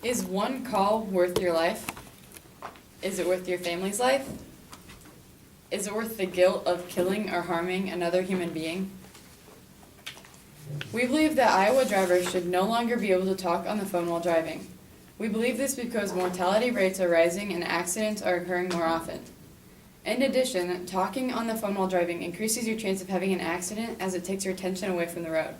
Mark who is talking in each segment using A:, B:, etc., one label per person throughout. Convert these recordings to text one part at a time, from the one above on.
A: Is one call worth your life? Is it worth your family's life? Is it worth the guilt of killing or harming another human being? We believe that Iowa drivers should no longer be able to talk on the phone while driving. We believe this because mortality rates are rising and accidents are occurring more often. In addition, talking on the phone while driving increases your chance of having an accident as it takes your attention away from the road.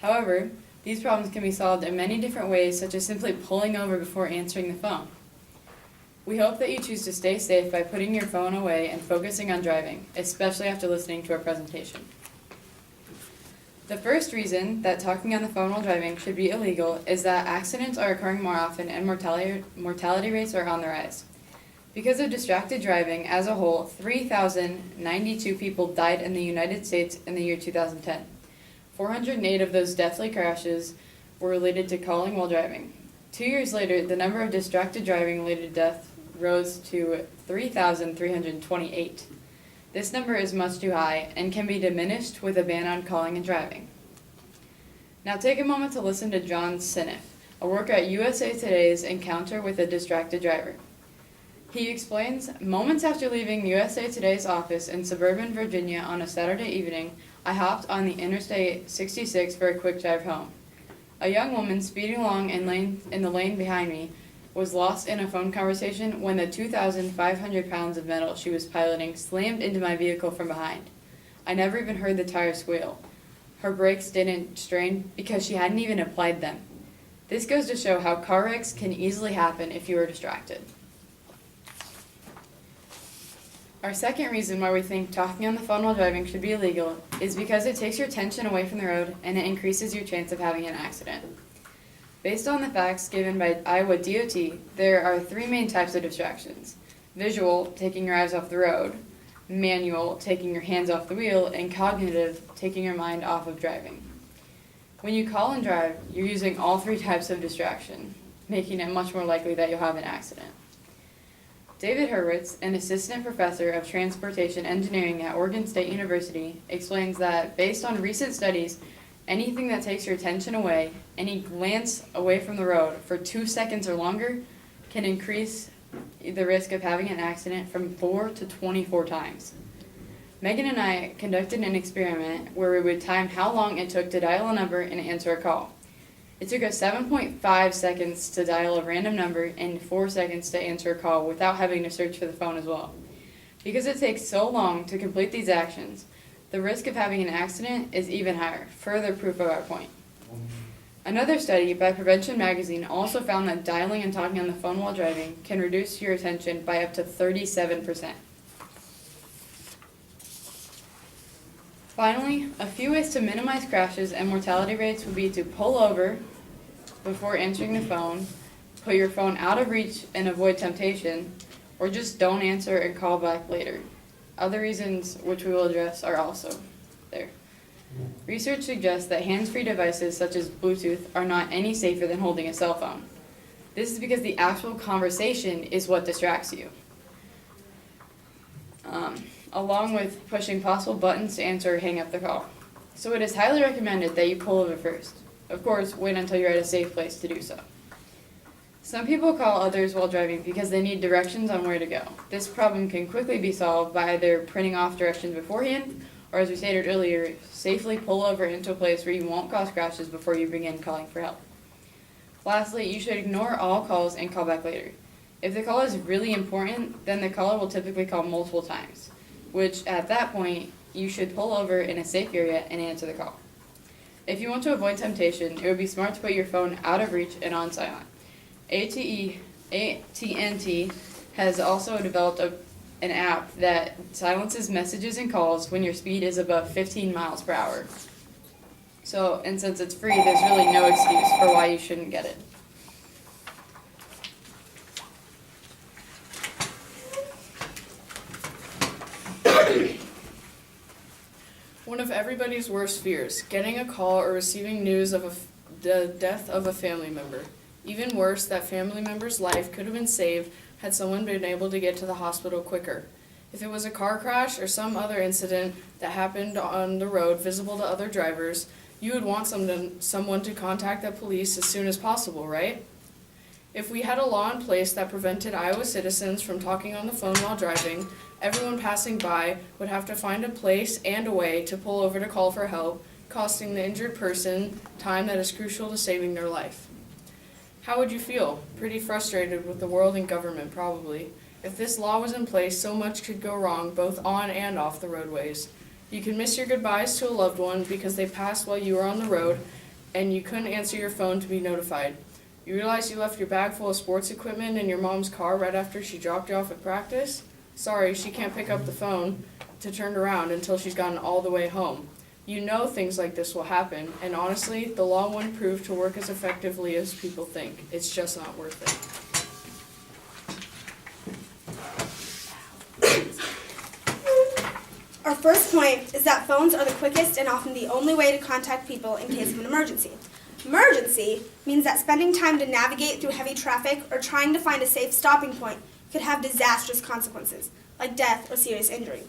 A: However, these problems can be solved in many different ways, such as simply pulling over before answering the phone. We hope that you choose to stay safe by putting your phone away and focusing on driving, especially after listening to our presentation. The first reason that talking on the phone while driving should be illegal is that accidents are occurring more often and mortality rates are on the rise. Because of distracted driving, as a whole, 3,092 people died in the United States in the year 2010. 408 of those deathly crashes were related to calling while driving. 2 years later, the number of distracted driving-related deaths rose to 3,328. This number is much too high and can be diminished with a ban on calling and driving. Now take a moment to listen to John Sineff, a worker at USA Today's encounter with a distracted driver. He explains, "Moments after leaving USA Today's office in suburban Virginia on a Saturday evening, I hopped on the Interstate 66 for a quick drive home. A young woman speeding along in the lane behind me was lost in a phone conversation when the 2,500 pounds of metal she was piloting slammed into my vehicle from behind. I never even heard the tire squeal. Her brakes didn't strain because she hadn't even applied them. This goes to show how car wrecks can easily happen if you are distracted." Our second reason why we think talking on the phone while driving should be illegal is because it takes your attention away from the road and it increases your chance of having an accident. Based on the facts given by Iowa DOT, there are three main types of distractions: visual, taking your eyes off the road; manual, taking your hands off the wheel; and cognitive, taking your mind off of driving. When you call and drive, you're using all three types of distraction, making it much more likely that you'll have an accident. David Hurwitz, an assistant professor of transportation engineering at Oregon State University, explains that based on recent studies, anything that takes your attention away, any glance away from the road for 2 seconds or longer, can increase the risk of having an accident from 4 to 24 times. Megan and I conducted an experiment where we would time how long it took to dial a number and answer a call. It took us 7.5 seconds to dial a random number and 4 seconds to answer a call without having to search for the phone as well. Because it takes so long to complete these actions, the risk of having an accident is even higher, further proof of our point. Another study by Prevention Magazine also found that dialing and talking on the phone while driving can reduce your attention by up to 37%. Finally, a few ways to minimize crashes and mortality rates would be to pull over before answering the phone, put your phone out of reach and avoid temptation, or just don't answer and call back later. Other reasons which we will address are also there. Research suggests that hands-free devices such as Bluetooth are not any safer than holding a cell phone. This is because the actual conversation is what distracts you, along with pushing possible buttons to answer or hang up the call. So it is highly recommended that you pull over first. Of course, wait until you're at a safe place to do so. Some people call others while driving because they need directions on where to go. This problem can quickly be solved by either printing off directions beforehand, or as we stated earlier, safely pull over into a place where you won't cause crashes before you begin calling for help. Lastly, you should ignore all calls and call back later. If the call is really important, then the caller will typically call multiple times, which at that point, you should pull over in a safe area and answer the call. If you want to avoid temptation, it would be smart to put your phone out of reach and on silent. AT&T has also developed an app that silences messages and calls when your speed is above 15 miles per hour. And since it's free, there's really no excuse for why you shouldn't get it.
B: One of everybody's worst fears, getting a call or receiving news of the death of a family member. Even worse, that family member's life could have been saved had someone been able to get to the hospital quicker. If it was a car crash or some other incident that happened on the road visible to other drivers, You would want someone to contact the police as soon as possible, right? If we had a law in place that prevented Iowa citizens from talking on the phone while driving, everyone passing by would have to find a place and a way to pull over to call for help, costing the injured person time that is crucial to saving their life. How would you feel? Pretty frustrated with the world and government, probably. If this law was in place, so much could go wrong, both on and off the roadways. You could miss your goodbyes to a loved one because they passed while you were on the road, and you couldn't answer your phone to be notified. You realize you left your bag full of sports equipment in your mom's car right after she dropped you off at practice? Sorry, she can't pick up the phone to turn around until she's gotten all the way home. You know things like this will happen, and honestly, the law wouldn't prove to work as effectively as people think. It's just not worth
C: it. Our first point is that phones are the quickest and often the only way to contact people in case of an emergency. Emergency means that spending time to navigate through heavy traffic or trying to find a safe stopping point could have disastrous consequences, like death or serious injury.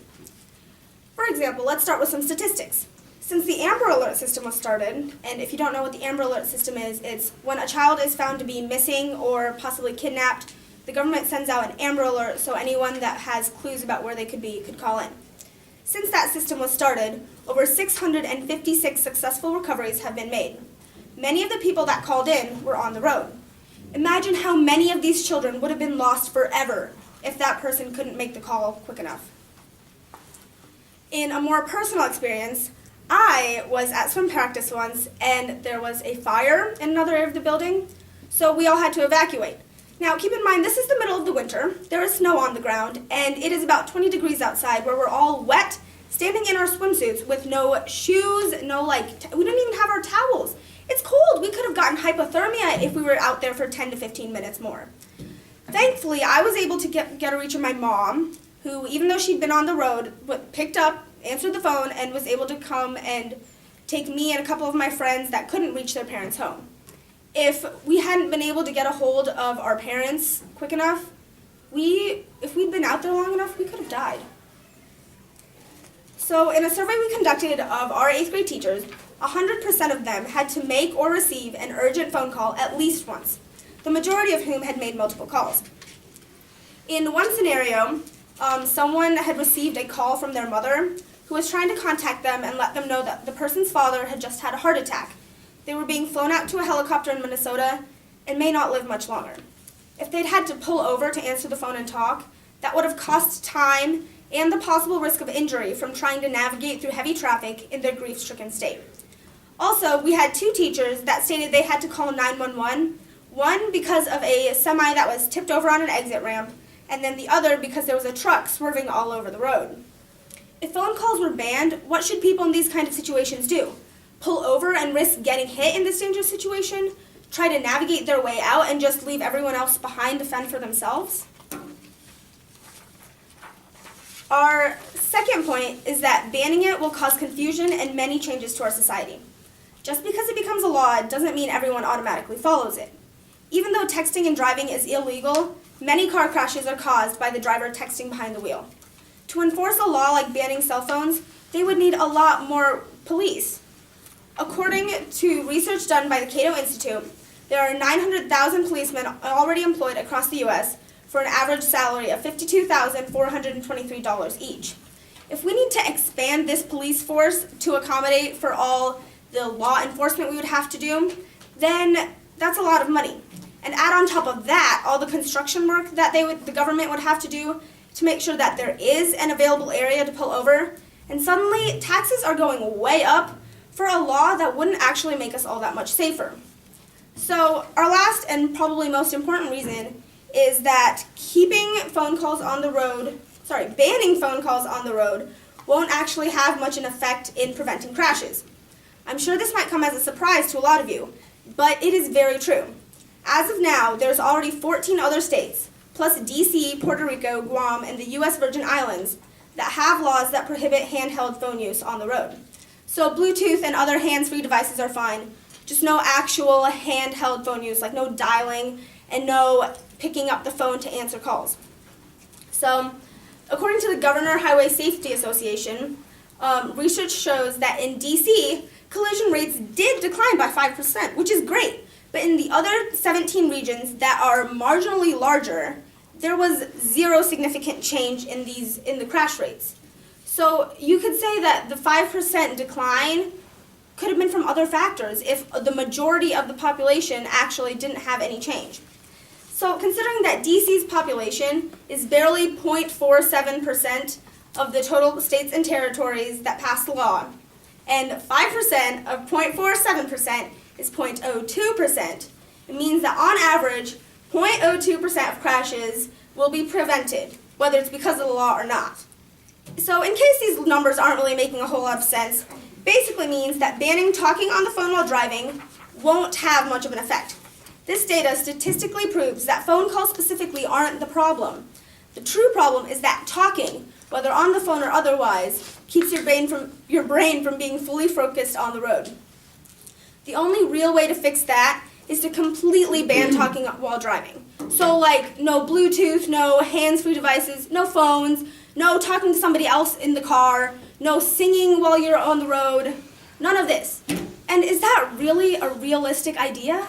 C: For example, let's start with some statistics. Since the Amber Alert system was started, and if you don't know what the Amber Alert system is, it's when a child is found to be missing or possibly kidnapped, the government sends out an Amber Alert so anyone that has clues about where they could be could call in. Since that system was started, over 656 successful recoveries have been made. Many of the people that called in were on the road. Imagine how many of these children would have been lost forever if that person couldn't make the call quick enough. In a more personal experience, I was at swim practice once and there was a fire in another area of the building, so we all had to evacuate. Now keep in mind, this is the middle of the winter, there is snow on the ground, and it is about 20 degrees outside where we're all wet, standing in our swimsuits with no shoes, we don't even have our towels. It's cold. We could have gotten hypothermia if we were out there for 10 to 15 minutes more. Thankfully, I was able to get a reach of my mom, who, even though she'd been on the road, picked up, answered the phone, and was able to come and take me and a couple of my friends that couldn't reach their parents home. If we hadn't been able to get a hold of our parents quick enough, if we'd been out there long enough, we could have died. So in a survey we conducted of our 8th grade teachers, 100% of them had to make or receive an urgent phone call at least once, the majority of whom had made multiple calls. In one scenario, someone had received a call from their mother who was trying to contact them and let them know that the person's father had just had a heart attack. They were being flown out to a helicopter in Minnesota and may not live much longer. If they'd had to pull over to answer the phone and talk, that would have cost time and the possible risk of injury from trying to navigate through heavy traffic in their grief-stricken state. Also, we had 2 teachers that stated they had to call 911, one because of a semi that was tipped over on an exit ramp, and then the other because there was a truck swerving all over the road. If phone calls were banned, what should people in these kind of situations do? Pull over and risk getting hit in this dangerous situation? Try to navigate their way out and just leave everyone else behind to fend for themselves? Our second point is that banning it will cause confusion and many changes to our society. Just because it becomes a law doesn't mean everyone automatically follows it. Even though texting and driving is illegal, many car crashes are caused by the driver texting behind the wheel. To enforce a law like banning cell phones, they would need a lot more police. According to research done by the Cato Institute, there are 900,000 policemen already employed across the U.S. for an average salary of $52,423 each. If we need to expand this police force to accommodate for all the law enforcement we would have to do, then that's a lot of money. And add on top of that all the construction work that the government would have to do to make sure that there is an available area to pull over, and suddenly taxes are going way up for a law that wouldn't actually make us all that much safer. So our last and probably most important reason is that banning phone calls on the road won't actually have much an effect in preventing crashes. I'm sure this might come as a surprise to a lot of you, but it is very true. As of now, there's already 14 other states, plus DC, Puerto Rico, Guam, and the U.S. Virgin Islands, that have laws that prohibit handheld phone use on the road. So Bluetooth and other hands-free devices are fine, just no actual handheld phone use, like no dialing and no picking up the phone to answer calls. So, according to the Governor Highway Safety Association, research shows that in DC, collision rates did decline by 5%, which is great. But in the other 17 regions that are marginally larger, there was zero significant change in the crash rates. So you could say that the 5% decline could have been from other factors if the majority of the population actually didn't have any change. So considering that DC's population is barely 0.47% of the total states and territories that passed the law, and 5% of 0.47% is 0.02%, it means that on average, 0.02% of crashes will be prevented, whether it's because of the law or not. So in case these numbers aren't really making a whole lot of sense, basically means that banning talking on the phone while driving won't have much of an effect. This data statistically proves that phone calls specifically aren't the problem. The true problem is that talking, whether on the phone or otherwise, keeps your brain from being fully focused on the road. The only real way to fix that is to completely ban talking while driving. So like no Bluetooth, no hands-free devices, no phones, no talking to somebody else in the car, no singing while you're on the road, none of this. And is that really a realistic idea?